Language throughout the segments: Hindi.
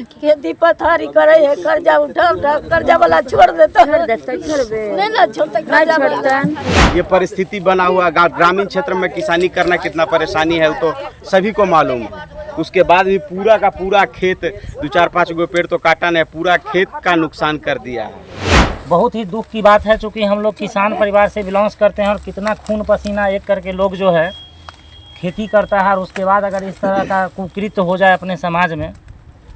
खेती पथारी करे है, कर्जा उठा उठा कर्जा वाला छोड़ देता है, नहीं ना छोड़ते कर्जा वाला। ये परिस्थिति बना हुआ ग्रामीण क्षेत्र में किसानी करना कितना परेशानी है वो तो सभी को मालूम है। उसके बाद भी पूरा का पूरा खेत 2-4-5 गो पेड़ तो काटा नहीं, पूरा खेत का नुकसान कर दिया है। बहुत ही दुख की बात है, चूँकि हम लोग किसान परिवार से बिलोंग्स करते हैं और कितना खून पसीना एक करके लोग जो है खेती करता है और उसके बाद अगर इस तरह का कुकृत्य हो जाए अपने समाज में,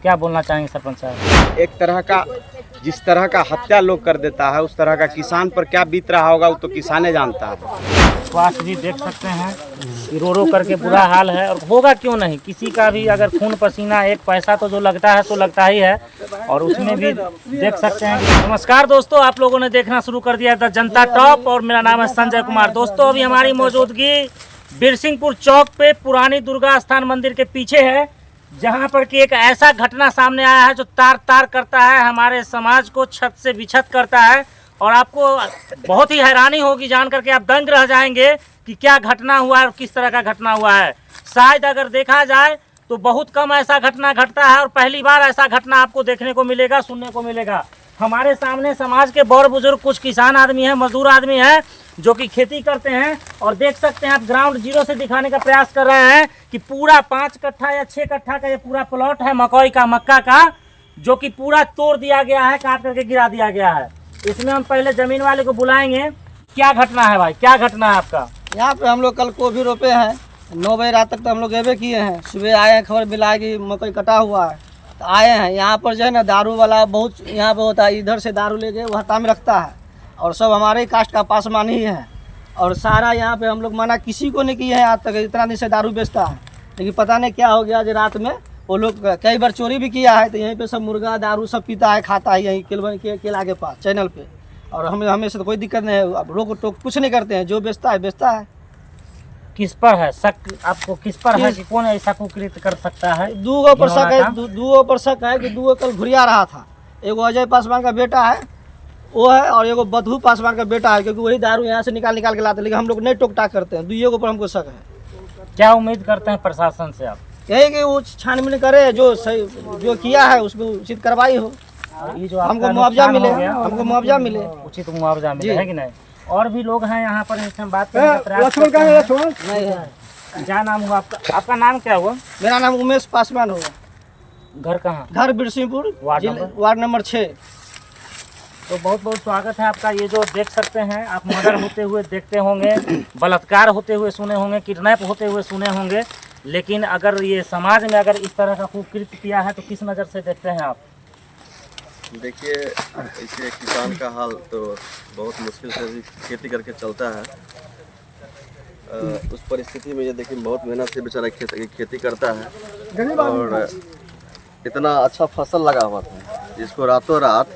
क्या बोलना चाहेंगे सरपंच साहब? एक तरह का जिस तरह का हत्या लोग कर देता है उस तरह का किसान पर क्या बीत रहा होगा वो तो किसाने जानता है। स्वास्थ्य भी देख सकते हैं, रो रो करके बुरा हाल है और होगा क्यों नहीं, किसी का भी अगर खून पसीना एक पैसा तो जो लगता है सो लगता ही है और उसमें भी देख सकते हैं। नमस्कार दोस्तों, आप लोगों ने देखना शुरू कर दिया द जनता टॉप और मेरा नाम है संजय कुमार। दोस्तों अभी हमारी मौजूदगी बिरसिंहपुर चौक पे पुरानी दुर्गा स्थान मंदिर के पीछे है, जहां पर कि एक ऐसा घटना सामने आया है जो तार तार करता है, हमारे समाज को छत से विछत करता है और आपको बहुत ही हैरानी होगी जान करके, आप दंग रह जाएंगे कि क्या घटना हुआ है और किस तरह का घटना हुआ है। शायद अगर देखा जाए तो बहुत कम ऐसा घटना घटता है और पहली बार ऐसा घटना आपको देखने को मिलेगा, सुनने को मिलेगा। हमारे सामने समाज के बड़ बुजुर्ग कुछ किसान आदमी हैं, मजदूर आदमी हैं जो कि खेती करते हैं और देख सकते हैं आप ग्राउंड जीरो से दिखाने का प्रयास कर रहे हैं कि पूरा 5 कट्ठा या 6 कट्ठा का ये पूरा प्लॉट है मकई का, मक्का का, जो कि पूरा तोड़ दिया गया है, काट करके गिरा दिया गया है। इसमें हम पहले जमीन वाले को बुलाएंगे। क्या घटना है भाई, क्या घटना है आपका? यहाँ पे हम लोग कल गोभी रोपे हैं, 9 बजे रात तक तो हम लोग गेबे किए हैं। सुबह आए हैं, खबर मिला कि मकई कटा हुआ है, तो आए हैं। यहाँ पर जो है ना दारू वाला बहुत यहाँ पे होता है, इधर से दारू ले गए वो हत्ता में रखता है और सब हमारे ही कास्ट का पासवान ही है और सारा यहाँ पे हम लोग मना किसी को नहीं किए हैं आज तक, इतना दिन से दारू बेचता है। लेकिन पता नहीं क्या हो गया, आज रात में वो लोग कई बार चोरी भी किया है, तो यहीं पे सब मुर्गा दारू सब पीता है, खाता है यहीं केला के पास चैनल पे। और हमें से तो कोई दिक्कत नहीं है, अब रोक टोक कुछ नहीं करते हैं, जो बेचता है बेचता है। किस पर है शक आपको, किस पर है कि कौन ऐसा कुकृत्य कर सकता है? दूगो पर शक है, दूगो पर शक है कि दूगो कल घुरिया रहा था। एगो अजय पासवान का बेटा है वो है और एगो बधू पासवान का बेटा है, क्योंकि वही दारू यहाँ से निकाल के लाते हैं, लेकिन हम लोग नहीं टोक टाक करते हैं। दुइयों के ऊपर हमको शक है। क्या उम्मीद करते हैं प्रशासन से आप? यही कि वो छानबीन करे, जो सही जो किया है उसको उचित कार्रवाई हो, ये जो हमको मुआवजा मिले, हमको मुआवजा मिले, उचित मुआवजा मिले, है कि नहीं? और भी लोग हैं यहाँ पर, इसमें बात करने का प्रयास करते हैं। क्या नाम हुआ आपका? आपका नाम क्या हुआ? मेरा नाम उमेश पासवान हुआ। घर कहाँ? घर बिरसिंहपुर, वार्ड नंबर 6। तो बहुत बहुत स्वागत है आपका। ये जो देख सकते हैं आप, मर्डर होते हुए देखते होंगे, बलात्कार होते हुए सुने होंगे, किडनैप होते हुए सुने होंगे, लेकिन अगर ये समाज में अगर इस तरह का कुकृत्य किया है तो किस नज़र से देखते हैं आप? देखिए, इसे किसान का हाल तो बहुत मुश्किल से भी खेती करके चलता है। उस परिस्थिति में ये देखिए बहुत मेहनत से बेचारा खेती करता है और इतना अच्छा फसल लगा हुआ था जिसको रातों रात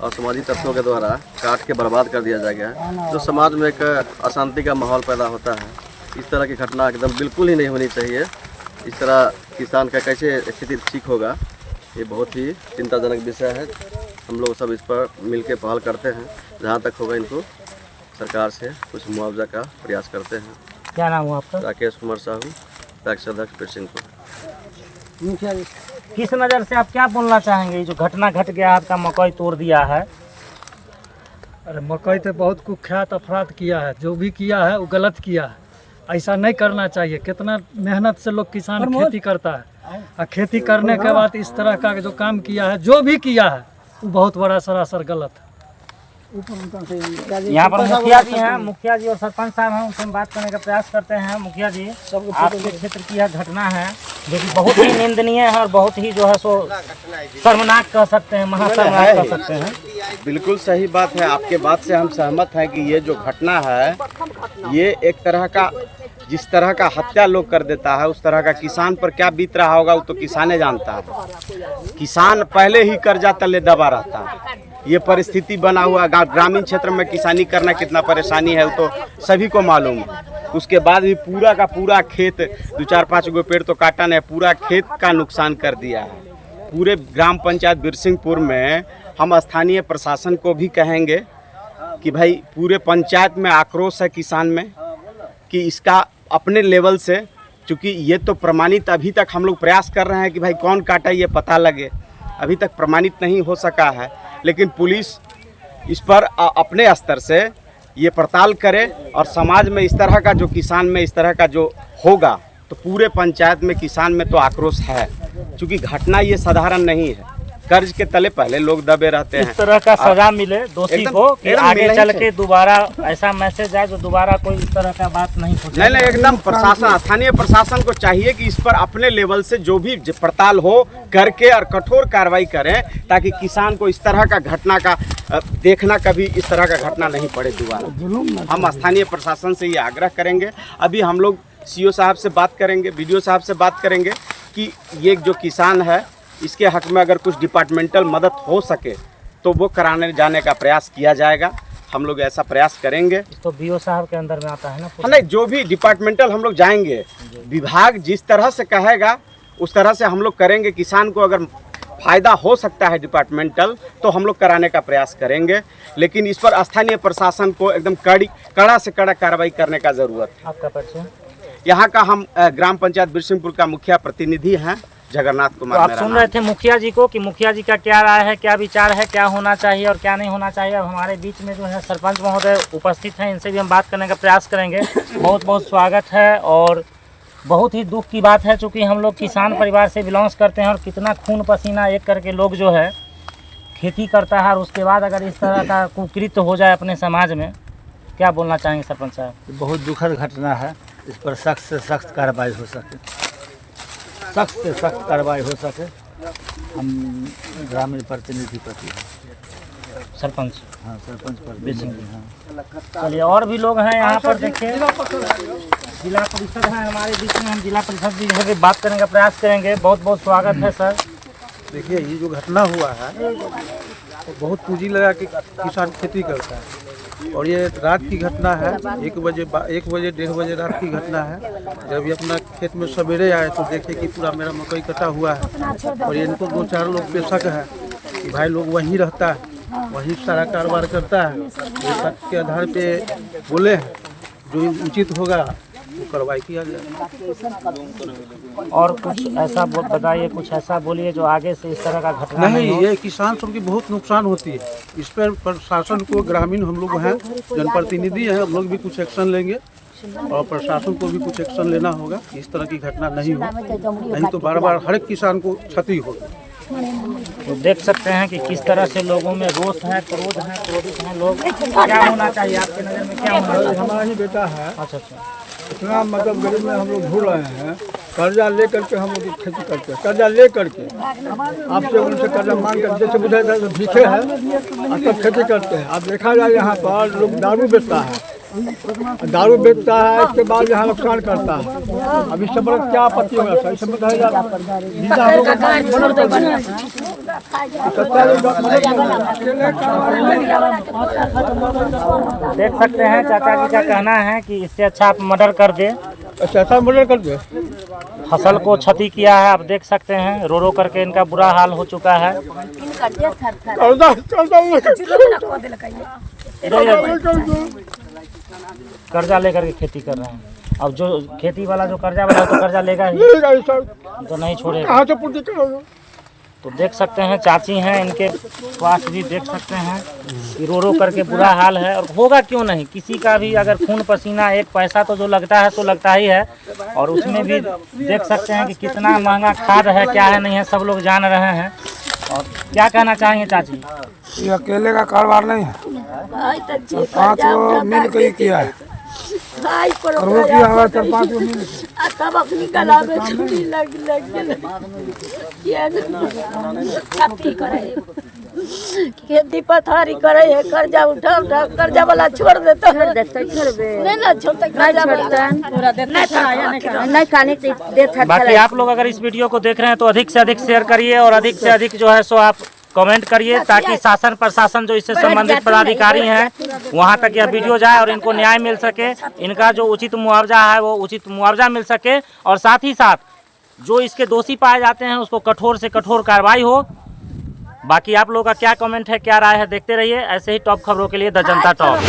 असामाजिक तत्वों के द्वारा काट के बर्बाद कर दिया गया है, जो समाज में एक अशांति का माहौल पैदा होता है। इस तरह की घटना एकदम बिल्कुल ही नहीं होनी चाहिए। इस तरह किसान का कैसे स्थिति ठीक होगा, ये बहुत ही चिंताजनक विषय है। हम लोग सब इस पर मिल के पहल करते हैं, जहाँ तक होगा इनको सरकार से कुछ मुआवजा का प्रयास करते हैं। क्या नाम हुआ आपका? राकेश कुमार साहू, पैक्स अध्यक्ष बिरसिंहपुर। मुखिया जी, किस नज़र से आप क्या बोलना चाहेंगे? जो घटना घट गया, आपका मकई तोड़ दिया है। अरे मकई तो बहुत कुख्यात अपराध किया है, जो भी किया है वो गलत किया है, ऐसा नहीं करना चाहिए। कितना मेहनत से लोग किसान खेती करता है और खेती करने के बाद इस तरह का जो काम किया है, जो भी किया है वो बहुत बड़ा सरासर गलत है। यहाँ पर मुखिया जी हैं, मुखिया जी और सरपंच साहब हैं, उनसे हम बात करने का प्रयास करते हैं। मुखिया जी, आपके क्षेत्र की यह घटना है जो कि बहुत ही निंदनीय है और बहुत ही जो है सो शर्मनाक कह सकते हैं, महाशर्मनाक कह सकते हैं। बिल्कुल सही बात है, आपके बात से हम सहमत हैं कि ये जो घटना है ये एक तरह का जिस तरह का हत्या लोग कर देता है उस तरह का किसान पर क्या बीत रहा होगा वो तो किसाने जानता है। किसान पहले ही कर्जा तले दबा रहता है। ये परिस्थिति बना हुआ ग्रामीण क्षेत्र में किसानी करना कितना परेशानी है वो तो सभी को मालूम है। उसके बाद भी पूरा का पूरा खेत 2-4-5 गो पेड़ तो काटा नहीं, पूरा खेत का नुकसान कर दिया है। पूरे ग्राम पंचायत बिरसिंहपुर में हम स्थानीय प्रशासन को भी कहेंगे कि भाई पूरे पंचायत में आक्रोश है किसान में कि इसका अपने लेवल से, चूँकि ये तो प्रमाणित अभी तक हम लोग प्रयास कर रहे हैं कि भाई कौन काटा ये पता लगे, अभी तक प्रमाणित नहीं हो सका है, लेकिन पुलिस इस पर अपने स्तर से ये पड़ताल करे और समाज में इस तरह का जो किसान में इस तरह का जो होगा तो पूरे पंचायत में किसान में तो आक्रोश है, क्योंकि घटना ये साधारण नहीं है। कर्ज के तले पहले लोग दबे रहते हैं। इस तरह का सजा मिले दोषी को कि आगे चल के दोबारा ऐसा मैसेज आए जो दोबारा कोई इस तरह का बात नहीं सोचे। नहीं, एकदम प्रशासन, स्थानीय प्रशासन को चाहिए कि इस पर अपने लेवल से जो भी पड़ताल हो करके और कठोर कार्रवाई करें, ताकि किसान को इस तरह का घटना का देखना कभी इस तरह का घटना नहीं पड़े दोबारा। हम स्थानीय प्रशासन से ये आग्रह करेंगे। अभी हम लोग सीओ साहब से बात करेंगे, बीडीओ साहब से बात करेंगे कि ये जो किसान है इसके हक में अगर कुछ डिपार्टमेंटल मदद हो सके तो वो कराने जाने का प्रयास किया जाएगा। हम लोग ऐसा प्रयास करेंगे। तो बीओ साहब के अंदर में आता है ना? नहीं, जो भी डिपार्टमेंटल हम लोग जाएंगे, विभाग जिस तरह से कहेगा उस तरह से हम लोग करेंगे। किसान को अगर फ़ायदा हो सकता है डिपार्टमेंटल तो हम लोग कराने का प्रयास करेंगे, लेकिन इस पर स्थानीय प्रशासन को एकदम कड़ा से कड़ा कार्रवाई करने का ज़रूरत है। आपका परिचय? यहाँ का हम ग्राम पंचायत बिरसिंहपुर का मुखिया प्रतिनिधि हैं, जगन्नाथ कुमार। तो आप सुन रहे थे मुखिया जी को कि मुखिया जी का क्या राय है, क्या विचार है, क्या होना चाहिए और क्या नहीं होना चाहिए। अब हमारे बीच में जो है सरपंच महोदय उपस्थित हैं, इनसे भी हम बात करने का प्रयास करेंगे। बहुत बहुत स्वागत है और बहुत ही दुख की बात है, चूँकि हम लोग किसान परिवार से बिलोंग्स करते हैं और कितना खून पसीना एक करके लोग जो है खेती करता है और उसके बाद अगर इस तरह का कुकृत्य हो जाए अपने समाज में, क्या बोलना चाहेंगे सरपंच साहब? बहुत दुखद घटना है। इस पर सख्त से सख्त कार्रवाई हो सके, सख्त से सख्त कार्रवाई हो सके। हम ग्रामीण प्रतिनिधि प्रति सरपंच, हाँ सरपंच प्रतिनिधि, हाँ। चलिए और भी लोग हैं यहाँ पर, देखिए जिला परिषद है हमारे बीच में, हम जिला परिषद जी से बात करने का प्रयास करेंगे। बहुत बहुत स्वागत है सर। देखिए, ये जो घटना हुआ है तो बहुत पूंजी लगा के किसान खेती करता है और ये रात की घटना है। 1 बजे 1:30 बजे रात की घटना है। जब ये अपना खेत में सवेरे आए तो देखे कि पूरा मेरा मकई कटा हुआ है और ये इनको 2-4 लोग पे शक है कि भाई लोग वहीं रहता है, वहीं सारा कारोबार करता है। ये शक के आधार पे बोले हैं, जो उचित होगा वो कार्रवाई किया जाएगा। और कुछ ऐसा बताइए, कुछ ऐसा बोलिए जो आगे से इस तरह का घटना नहीं, हो। ये किसान सबकी बहुत नुकसान होती है। इस पर प्रशासन को, ग्रामीण हम लोग हैं, जनप्रतिनिधि हैं, हम लोग भी कुछ एक्शन लेंगे और प्रशासन को भी कुछ एक्शन लेना होगा। इस तरह की घटना नहीं हो, नहीं तो बार बार हर एक किसान को क्षति होगी। तो देख सकते हैं कि किस तरह से लोगों में रोष है, क्रोध है, क्रोधित हैं लोग। क्या होना चाहिए आपके नज़र में, क्या होना चाहिए? हमारा ही बेटा है, अच्छा अच्छा, इतना मतलब गरीब में हम लोग ढूंढ रहे हैं। कर्जा ले करके हम लोग खेती करते हैं, कर्जा ले करके आपसे उनसे कर्जा मांग कर, जैसे बुझे भीखे है और तब खेती करते हैं। अब देखा जाए यहाँ पर लोग दारू बेचता है, इसके बाद यहाँ नुकसान करता है। अब इस सब पर क्या आपत्ति होगा सर? इस सब देख सकते हैं चाचा जी का कहना है कि इससे अच्छा आप मर्डर कर दे, ऐसा मर्डर कर दे। फसल को क्षति किया है। आप देख सकते हैं रो रो करके इनका बुरा हाल हो चुका है। कर्जा लेकर के खेती कर रहे हैं। अब जो खेती वाला जो कर्जा वाला है तो कर्जा लेगा ही, तो नहीं छोड़ेगा। तो देख सकते हैं चाची हैं, इनके पास भी देख सकते हैं कि रो रो करके बुरा हाल है। और होगा क्यों नहीं, किसी का भी अगर खून पसीना एक पैसा तो जो लगता है सो लगता ही है। और उसमें भी देख सकते हैं कि कितना महंगा खाद है, क्या है नहीं है, सब लोग जान रहे हैं। और क्या कहना चाहेंगे चाची? ये अकेले का कारोबार नहीं है, 5 वो मिल के ही किया है। और वो किया हुआ 4-5 वो मिल खेती पथारी करे है, कर्जा उठा कर्जा वाला छोड़ देता है। नहीं ना छोड़ता, बाकी आप लोग अगर इस वीडियो को देख रहे हैं तो अधिक से अधिक शेयर करिए और अधिक से अधिक जो है सो आप कमेंट करिए, ताकि शासन प्रशासन जो इससे संबंधित पदाधिकारी हैं वहां तक यह वीडियो जाए और इनको न्याय मिल सके, इनका जो उचित मुआवजा है वो उचित मुआवजा मिल सके। और साथ ही साथ जो इसके दोषी पाए जाते हैं उसको कठोर से कठोर कार्रवाई हो। बाकी आप लोगों का क्या कमेंट है, क्या राय है, देखते रहिए ऐसे ही टॉप खबरों के लिए द जनता टॉप।